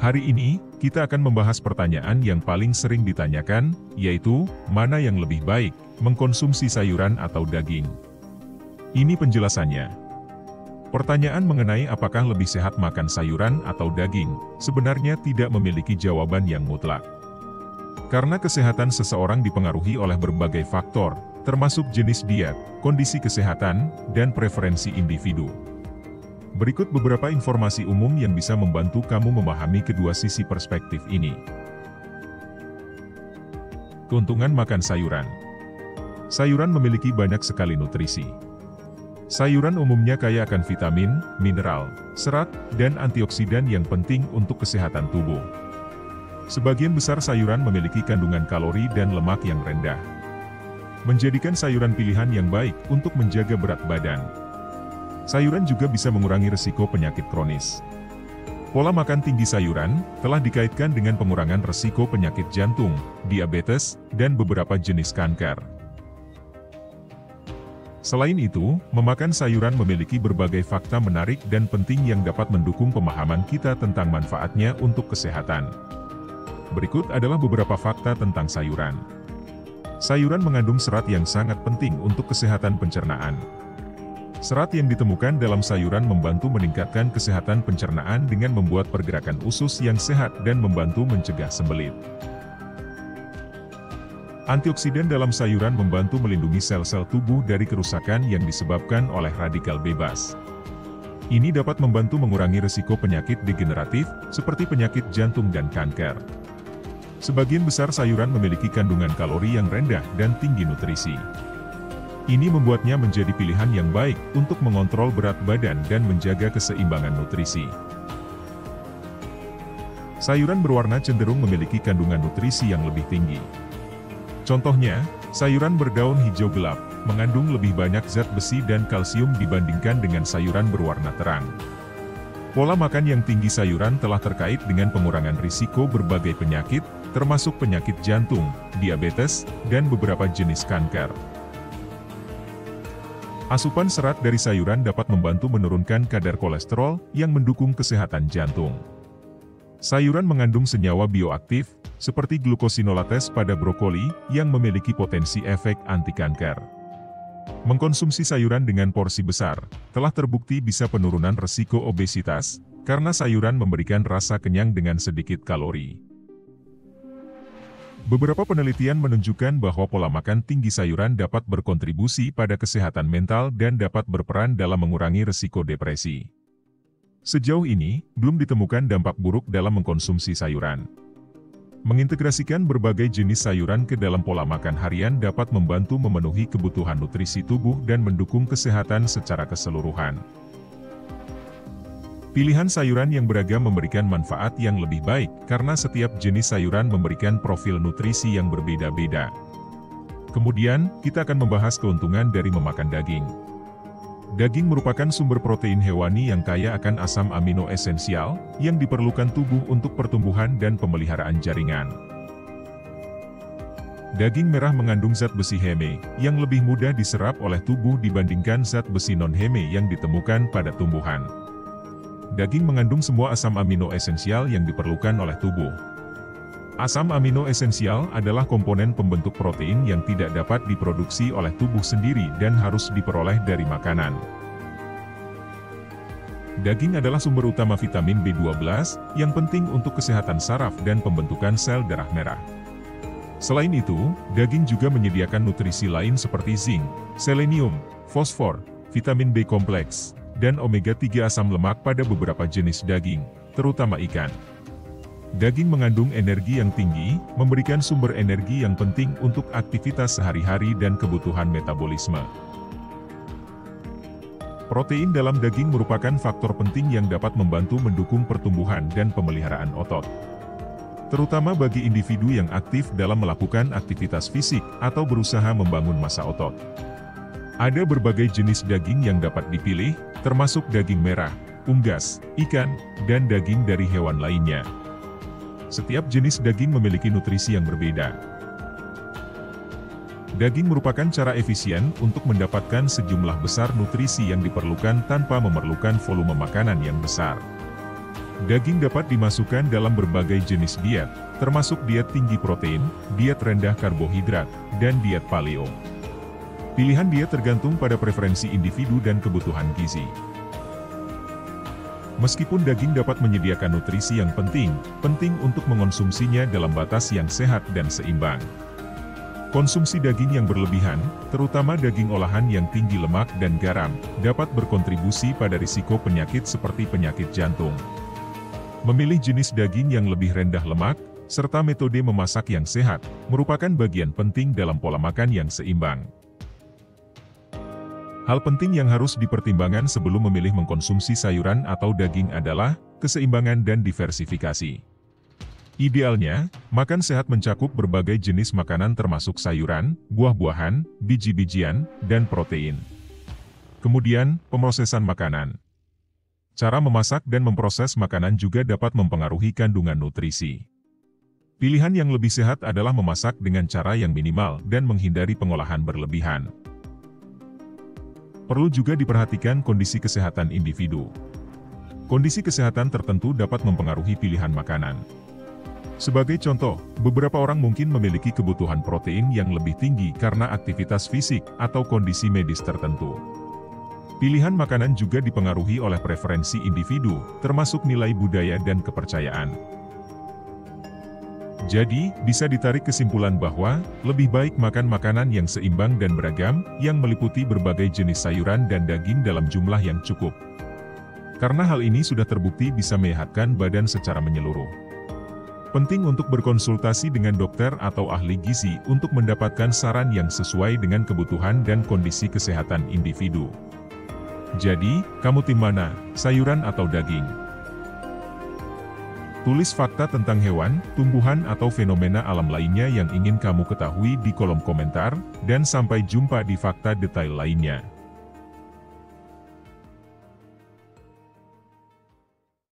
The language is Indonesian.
Hari ini, kita akan membahas pertanyaan yang paling sering ditanyakan, yaitu, mana yang lebih baik, mengkonsumsi sayuran atau daging? Ini penjelasannya. Pertanyaan mengenai apakah lebih sehat makan sayuran atau daging, sebenarnya tidak memiliki jawaban yang mutlak. Karena kesehatan seseorang dipengaruhi oleh berbagai faktor, termasuk jenis diet, kondisi kesehatan, dan preferensi individu. Berikut beberapa informasi umum yang bisa membantu kamu memahami kedua sisi perspektif ini. Keuntungan makan sayuran. Sayuran memiliki banyak sekali nutrisi. Sayuran umumnya kaya akan vitamin, mineral, serat, dan antioksidan yang penting untuk kesehatan tubuh. Sebagian besar sayuran memiliki kandungan kalori dan lemak yang rendah, menjadikan sayuran pilihan yang baik untuk menjaga berat badan. Sayuran juga bisa mengurangi risiko penyakit kronis. Pola makan tinggi sayuran telah dikaitkan dengan pengurangan risiko penyakit jantung, diabetes, dan beberapa jenis kanker. Selain itu, memakan sayuran memiliki berbagai fakta menarik dan penting yang dapat mendukung pemahaman kita tentang manfaatnya untuk kesehatan. Berikut adalah beberapa fakta tentang sayuran. Sayuran mengandung serat yang sangat penting untuk kesehatan pencernaan. Serat yang ditemukan dalam sayuran membantu meningkatkan kesehatan pencernaan dengan membuat pergerakan usus yang sehat dan membantu mencegah sembelit. Antioksidan dalam sayuran membantu melindungi sel-sel tubuh dari kerusakan yang disebabkan oleh radikal bebas. Ini dapat membantu mengurangi risiko penyakit degeneratif, seperti penyakit jantung dan kanker. Sebagian besar sayuran memiliki kandungan kalori yang rendah dan tinggi nutrisi. Ini membuatnya menjadi pilihan yang baik untuk mengontrol berat badan dan menjaga keseimbangan nutrisi. Sayuran berwarna cenderung memiliki kandungan nutrisi yang lebih tinggi. Contohnya, sayuran berdaun hijau gelap, mengandung lebih banyak zat besi dan kalsium dibandingkan dengan sayuran berwarna terang. Pola makan yang tinggi sayuran telah terkait dengan pengurangan risiko berbagai penyakit, termasuk penyakit jantung, diabetes, dan beberapa jenis kanker. Asupan serat dari sayuran dapat membantu menurunkan kadar kolesterol yang mendukung kesehatan jantung. Sayuran mengandung senyawa bioaktif, seperti glukosinolates pada brokoli, yang memiliki potensi efek anti-kanker. Mengkonsumsi sayuran dengan porsi besar, telah terbukti bisa penurunan risiko obesitas, karena sayuran memberikan rasa kenyang dengan sedikit kalori. Beberapa penelitian menunjukkan bahwa pola makan tinggi sayuran dapat berkontribusi pada kesehatan mental dan dapat berperan dalam mengurangi risiko depresi. Sejauh ini, belum ditemukan dampak buruk dalam mengkonsumsi sayuran. Mengintegrasikan berbagai jenis sayuran ke dalam pola makan harian dapat membantu memenuhi kebutuhan nutrisi tubuh dan mendukung kesehatan secara keseluruhan. Pilihan sayuran yang beragam memberikan manfaat yang lebih baik, karena setiap jenis sayuran memberikan profil nutrisi yang berbeda-beda. Kemudian, kita akan membahas keuntungan dari memakan daging. Daging merupakan sumber protein hewani yang kaya akan asam amino esensial, yang diperlukan tubuh untuk pertumbuhan dan pemeliharaan jaringan. Daging merah mengandung zat besi Heme, yang lebih mudah diserap oleh tubuh dibandingkan zat besi non-Heme yang ditemukan pada tumbuhan. Daging mengandung semua asam amino esensial yang diperlukan oleh tubuh. Asam amino esensial adalah komponen pembentuk protein yang tidak dapat diproduksi oleh tubuh sendiri dan harus diperoleh dari makanan. Daging adalah sumber utama vitamin B12, yang penting untuk kesehatan saraf dan pembentukan sel darah merah. Selain itu, daging juga menyediakan nutrisi lain seperti zinc, selenium, fosfor, vitamin B kompleks, dan omega-3 asam lemak pada beberapa jenis daging, terutama ikan. Daging mengandung energi yang tinggi, memberikan sumber energi yang penting untuk aktivitas sehari-hari dan kebutuhan metabolisme. Protein dalam daging merupakan faktor penting yang dapat membantu mendukung pertumbuhan dan pemeliharaan otot, terutama bagi individu yang aktif dalam melakukan aktivitas fisik atau berusaha membangun massa otot. Ada berbagai jenis daging yang dapat dipilih, termasuk daging merah, unggas, ikan, dan daging dari hewan lainnya. Setiap jenis daging memiliki nutrisi yang berbeda. Daging merupakan cara efisien untuk mendapatkan sejumlah besar nutrisi yang diperlukan tanpa memerlukan volume makanan yang besar. Daging dapat dimasukkan dalam berbagai jenis diet, termasuk diet tinggi protein, diet rendah karbohidrat, dan diet paleo. Pilihan diet tergantung pada preferensi individu dan kebutuhan gizi. Meskipun daging dapat menyediakan nutrisi yang penting untuk mengonsumsinya dalam batas yang sehat dan seimbang. Konsumsi daging yang berlebihan, terutama daging olahan yang tinggi lemak dan garam, dapat berkontribusi pada risiko penyakit seperti penyakit jantung. Memilih jenis daging yang lebih rendah lemak, serta metode memasak yang sehat, merupakan bagian penting dalam pola makan yang seimbang. Hal penting yang harus dipertimbangkan sebelum memilih mengkonsumsi sayuran atau daging adalah keseimbangan dan diversifikasi. Idealnya, makan sehat mencakup berbagai jenis makanan termasuk sayuran, buah-buahan, biji-bijian, dan protein. Kemudian, pemrosesan makanan. Cara memasak dan memproses makanan juga dapat mempengaruhi kandungan nutrisi. Pilihan yang lebih sehat adalah memasak dengan cara yang minimal dan menghindari pengolahan berlebihan. Perlu juga diperhatikan kondisi kesehatan individu. Kondisi kesehatan tertentu dapat mempengaruhi pilihan makanan. Sebagai contoh, beberapa orang mungkin memiliki kebutuhan protein yang lebih tinggi karena aktivitas fisik atau kondisi medis tertentu. Pilihan makanan juga dipengaruhi oleh preferensi individu, termasuk nilai budaya dan kepercayaan. Jadi, bisa ditarik kesimpulan bahwa, lebih baik makan makanan yang seimbang dan beragam, yang meliputi berbagai jenis sayuran dan daging dalam jumlah yang cukup. Karena hal ini sudah terbukti bisa menyehatkan badan secara menyeluruh. Penting untuk berkonsultasi dengan dokter atau ahli gizi untuk mendapatkan saran yang sesuai dengan kebutuhan dan kondisi kesehatan individu. Jadi, kamu tim mana, sayuran atau daging? Tulis fakta tentang hewan, tumbuhan atau fenomena alam lainnya yang ingin kamu ketahui di kolom komentar, dan sampai jumpa di fakta detail lainnya.